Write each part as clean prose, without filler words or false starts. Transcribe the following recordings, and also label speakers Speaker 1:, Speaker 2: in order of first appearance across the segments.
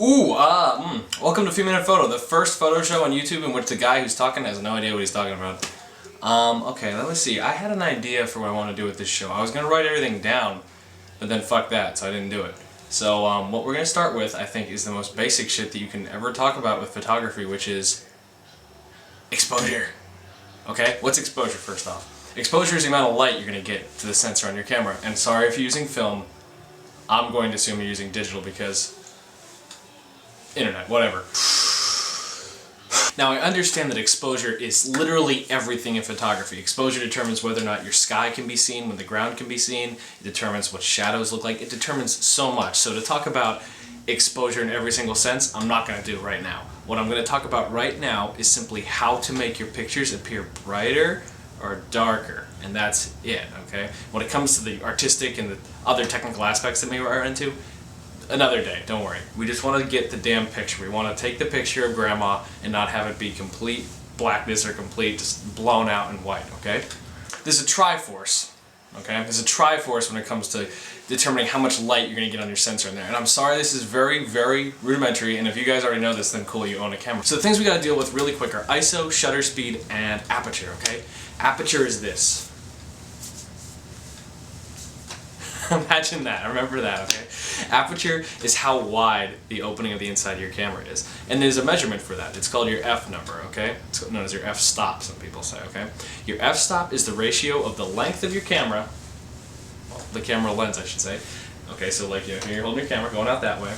Speaker 1: Welcome to Few Minute Photo, the first photo show on YouTube in which the guy who's talking has no idea what he's talking about. Okay, let me see. I had an idea for what I want to do with this show. I was going to write everything down, but then fuck that, so I didn't do it. So, what we're going to start with, I think, is the most basic shit that you can ever talk about with photography, which is exposure. Okay? What's exposure, first off? Exposure is the amount of light you're going to get to the sensor on your camera. And sorry if you're using film, I'm going to assume you're using digital because internet, whatever. Now I understand that exposure is literally everything in photography. Exposure determines whether or not your sky can be seen, when the ground can be seen. It determines what shadows look like. It determines so much. So to talk about exposure in every single sense, I'm not going to do right now. What I'm going to talk about right now is simply how to make your pictures appear brighter or darker. And that's it, okay? When it comes to the artistic and the other technical aspects that maybe we're into, another day, don't worry. We just want to get the damn picture. We want to take the picture of grandma and not have it be complete blackness or complete just blown out and white, okay? There's a triforce, okay? There's a triforce when it comes to determining how much light you're going to get on your sensor in there. And I'm sorry, this is very, very rudimentary, and if you guys already know this, then cool, you own a camera. So the things we got to deal with really quick are ISO, shutter speed, and aperture, okay? Aperture is this. Imagine that, remember that, okay? Aperture is how wide the opening of the inside of your camera is. And there's a measurement for that. It's called your f number, okay? It's known as your f-stop, some people say, okay? Your f-stop is the ratio of the length of your camera, well, the camera lens, I should say. Okay, so like, here you're holding your camera, going out that way,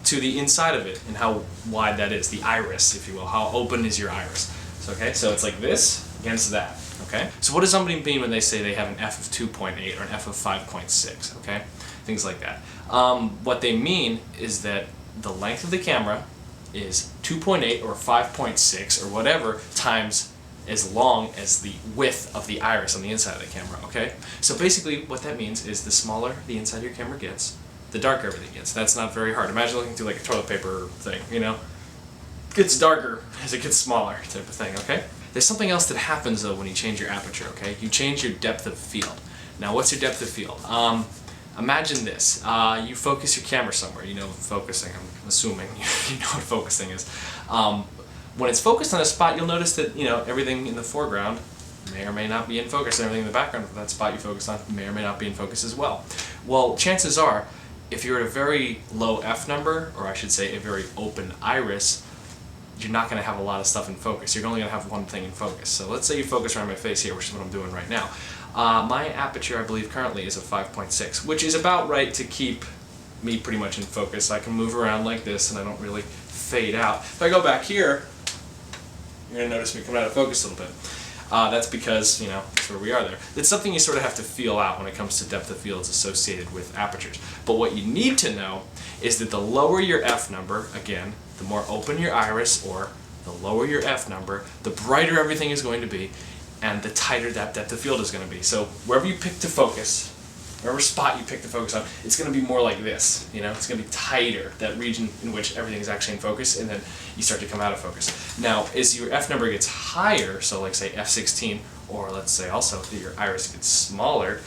Speaker 1: to the inside of it, and how wide that is, the iris, if you will. How open is your iris? So, okay, so it's like this against that. Okay? So what does somebody mean when they say they have an f of 2.8 or an f of 5.6, okay? Things like that. What they mean is that the length of the camera is 2.8 or 5.6 or whatever times as long as the width of the iris on the inside of the camera, okay? So basically what that means is the smaller the inside of your camera gets, the darker everything gets. That's not very hard. Imagine looking through like a toilet paper thing, you know? It gets darker as it gets smaller type of thing, okay? There's something else that happens though when you change your aperture, okay? You change your depth of field. Now what's your depth of field? Imagine this, you focus your camera somewhere, you know focusing, I'm assuming you know what focusing is. When it's focused on a spot, you'll notice that, you know, everything in the foreground may or may not be in focus, and everything in the background of that spot you focus on may or may not be in focus as well. Well, chances are, if you're at a very low f number, or I should say a very open iris, you're not going to have a lot of stuff in focus. You're only going to have one thing in focus. So let's say you focus around my face here, which is what I'm doing right now. My aperture, I believe, currently is a 5.6, which is about right to keep me pretty much in focus. I can move around like this and I don't really fade out. If I go back here, you're going to notice me coming out of focus a little bit. That's because, you know, that's where we are there. It's something you sort of have to feel out when it comes to depth of fields associated with apertures. But what you need to know is that the lower your f number, again, the more open your iris, or the lower your f number, the brighter everything is going to be, and the tighter that depth of field is going to be. So wherever you pick to focus, wherever spot you pick to focus on, it's going to be more like this, you know? It's going to be tighter, that region in which everything is actually in focus, and then you start to come out of focus. Now, as your f number gets higher, so like say f16, or let's say also that your iris gets smaller,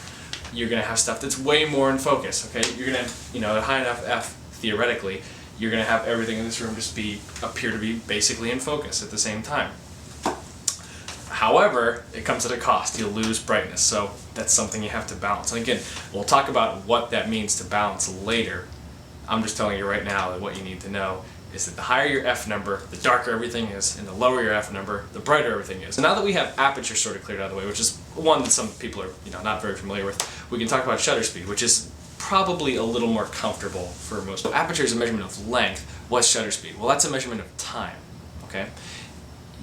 Speaker 1: you're going to have stuff that's way more in focus, okay? You're going to, you know, at high enough f, theoretically, you're going to have everything in this room just appear to be basically in focus at the same time. However, it comes at a cost. You'll lose brightness, so that's something you have to balance. And again, we'll talk about what that means to balance later. I'm just telling you right now that what you need to know is that the higher your f number, the darker everything is, and the lower your f number, the brighter everything is. So now that we have aperture sort of cleared out of the way, which is one that some people are, you know, not very familiar with, we can talk about shutter speed, which is probably a little more comfortable for most. So aperture is a measurement of length. What's shutter speed? Well, that's a measurement of time, okay?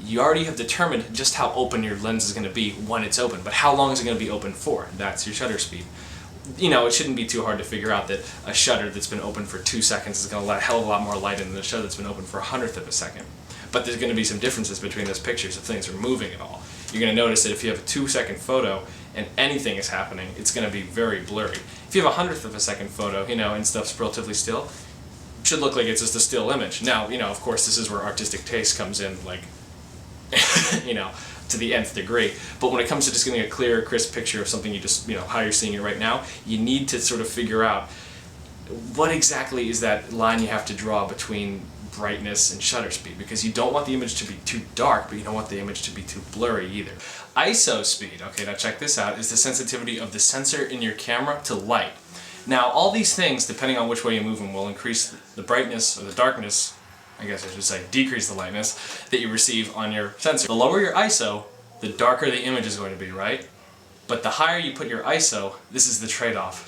Speaker 1: You already have determined just how open your lens is going to be when it's open, but how long is it going to be open for? That's your shutter speed. You know, it shouldn't be too hard to figure out that a shutter that's been open for 2 seconds is going to let a hell of a lot more light in than a shutter that's been open for 1/100 of a second. But there's going to be some differences between those pictures if things are moving at all. You're going to notice that if you have a 2-second photo and anything is happening, it's going to be very blurry. If you have a 1/100 of a second photo, you know, and stuff's relatively still, it should look like it's just a still image. Now, you know, of course, this is where artistic taste comes in, like, you know, to the nth degree. But when it comes to just getting a clear, crisp picture of something you just, you know, how you're seeing it right now, you need to sort of figure out what exactly is that line you have to draw between brightness and shutter speed, because you don't want the image to be too dark, but you don't want the image to be too blurry either. ISO speed, okay, now check this out, is the sensitivity of the sensor in your camera to light. Now all these things, depending on which way you move them, will increase the brightness or the darkness, I guess I should say decrease the lightness that you receive on your sensor. The lower your ISO, the darker the image is going to be, right? But the higher you put your ISO, this is the trade-off.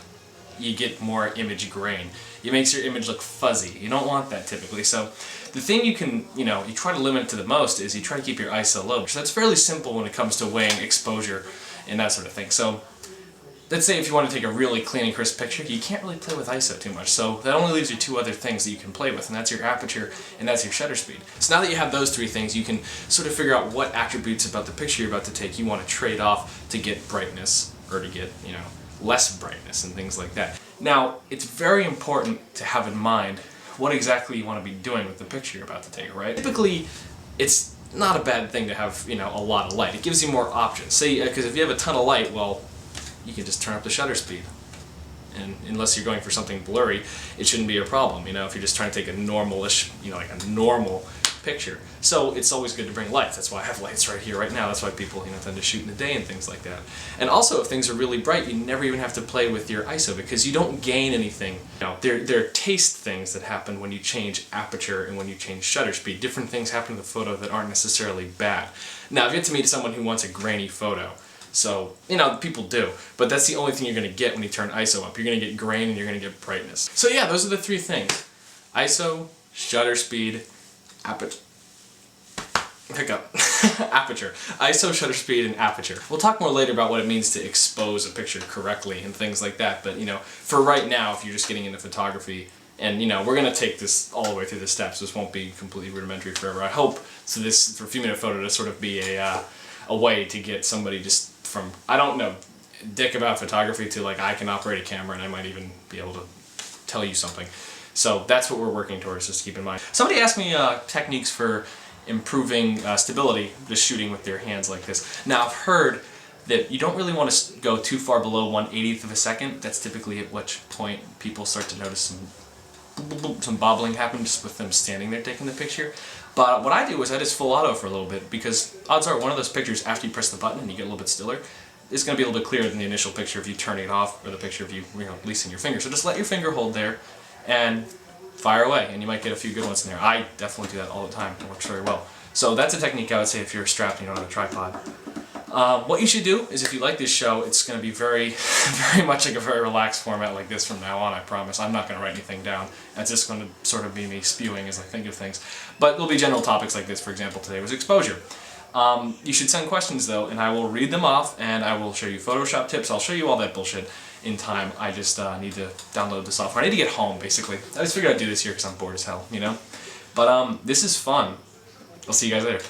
Speaker 1: You get more image grain. It makes your image look fuzzy. You don't want that typically. So the thing you can, you try to limit it to the most is you try to keep your ISO low. So that's fairly simple when it comes to weighing exposure and that sort of thing. So let's say if you want to take a really clean and crisp picture, you can't really play with ISO too much. So that only leaves you two other things that you can play with, and that's your aperture and that's your shutter speed. So now that you have those three things, you can sort of figure out what attributes about the picture you're about to take you want to trade off to get brightness or to get, less brightness and things like that. Now, it's very important to have in mind what exactly you want to be doing with the picture you're about to take, right? Typically, it's not a bad thing to have, a lot of light. It gives you more options. Say, because if you have a ton of light, well, you can just turn up the shutter speed. And unless you're going for something blurry, it shouldn't be a problem, if you're just trying to take a normal-ish, like a normal picture. So it's always good to bring lights. That's why I have lights right here, right now. That's why people, tend to shoot in the day and things like that. And also, if things are really bright, you never even have to play with your ISO because you don't gain anything. There are taste things that happen when you change aperture and when you change shutter speed. Different things happen to the photo that aren't necessarily bad. Now, I've yet to meet someone who wants a grainy photo. So, people do, but that's the only thing you're going to get when you turn ISO up. You're going to get grain and you're going to get brightness. So yeah, those are the three things. ISO, shutter speed, aperture. Aperture. ISO, shutter speed, and aperture. We'll talk more later about what it means to expose a picture correctly and things like that, but for right now, if you're just getting into photography, and we're going to take this all the way through the steps, this won't be completely rudimentary forever. I hope so this, for a few minute photo, to sort of be a way to get somebody just from, I don't know, dick about photography to like I can operate a camera and I might even be able to tell you something. So that's what we're working towards, just keep in mind. Somebody asked me techniques for improving stability just shooting with their hands like this. Now I've heard that you don't really want to go too far below 1/80th of a second. That's typically at which point people start to notice some bobbling happen just with them standing there taking the picture. But what I do is I just full auto for a little bit, because odds are one of those pictures after you press the button and you get a little bit stiller is going to be a little bit clearer than the initial picture of you turning it off, or the picture of you, releasing your finger. So just let your finger hold there and fire away, and you might get a few good ones in there. I definitely do that all the time. It works very well. So that's a technique I would say if you're strapped and you don't have a tripod. What you should do is, if you like this show, it's going to be very, very much like a very relaxed format like this from now on, I promise. I'm not going to write anything down. It's just going to sort of be me spewing as I think of things. But there'll be general topics like this. For example, today was exposure. You should send questions though, and I will read them off, and I will show you Photoshop tips. I'll show you all that bullshit in time. I just need to download the software. I need to get home, basically. I just figured I'd do this here because I'm bored as hell, But this is fun. I'll see you guys later.